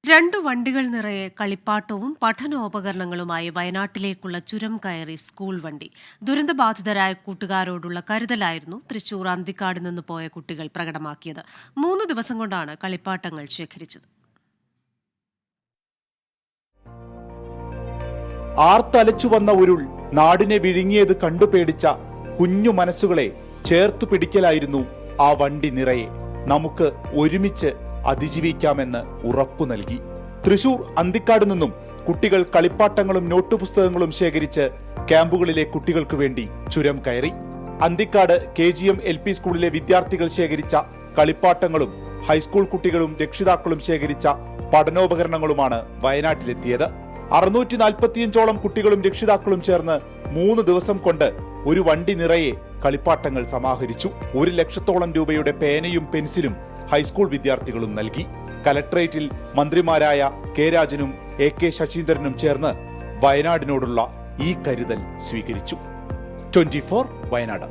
2 വണ്ടികൾ നിറയെ കളിപ്പാട്ടവും പഠനോപകരണങ്ങളുമായി വയനാട്ടിലേക്കുള്ള ചുരം കയറി സ്കൂൾ വണ്ടി. ദുരന്തബാധിതരായ കൂട്ടുകാരോടുള്ള കരുതലായിരുന്നു തൃശൂർ അന്തിക്കാട് നിന്ന് പോയ കുട്ടികൾ പ്രകടമാക്കിയത്. 3 ദിവസം കൊണ്ടാണ് കളിപ്പാട്ടങ്ങൾ ശേഖരിച്ചത്. ആർത്തലച്ചു വന്ന ഉരുൾ നാടിനെ വിഴുങ്ങിയത് കണ്ടുപേടിച്ച കുഞ്ഞു മനസ്സുകളെ ചേർത്തു പിടിക്കലായിരുന്നു ആ വണ്ടി നിറയെ. നമുക്ക് ഒരുമിച്ച് അതിജീവിക്കാമെന്ന് ഉറപ്പു നൽകി. തൃശൂർ അന്തിക്കാട് നിന്നും കുട്ടികൾ കളിപ്പാട്ടങ്ങളും നോട്ടുപുസ്തകങ്ങളും ശേഖരിച്ച് ക്യാമ്പുകളിലെ കുട്ടികൾക്ക് വേണ്ടി ചുരം കയറി. അന്തിക്കാട് KGM LP സ്കൂളിലെ വിദ്യാർത്ഥികൾ ശേഖരിച്ച കളിപ്പാട്ടങ്ങളും ഹൈസ്കൂൾ കുട്ടികളും രക്ഷിതാക്കളും ശേഖരിച്ച പഠനോപകരണങ്ങളുമാണ് വയനാട്ടിലെത്തിയത്. 645ഓളം കുട്ടികളും രക്ഷിതാക്കളും ചേർന്ന് 3 ദിവസം കൊണ്ട് ഒരു വണ്ടി നിറയെ കളിപ്പാട്ടങ്ങൾ സമാഹരിച്ചു. 1 ലക്ഷത്തോളം രൂപയുടെ പേനയും പെൻസിലും ഹൈസ്കൂൾ വിദ്യാർത്ഥികളും നൽകി. കലക്ടറേറ്റിൽ മന്ത്രിമാരായ കെ രാജനും AK ശശീന്ദ്രനും ചേർന്ന് വയനാടിനോടുള്ള ഈ കരുതൽ സ്വീകരിച്ചു. 24 വയനാട്.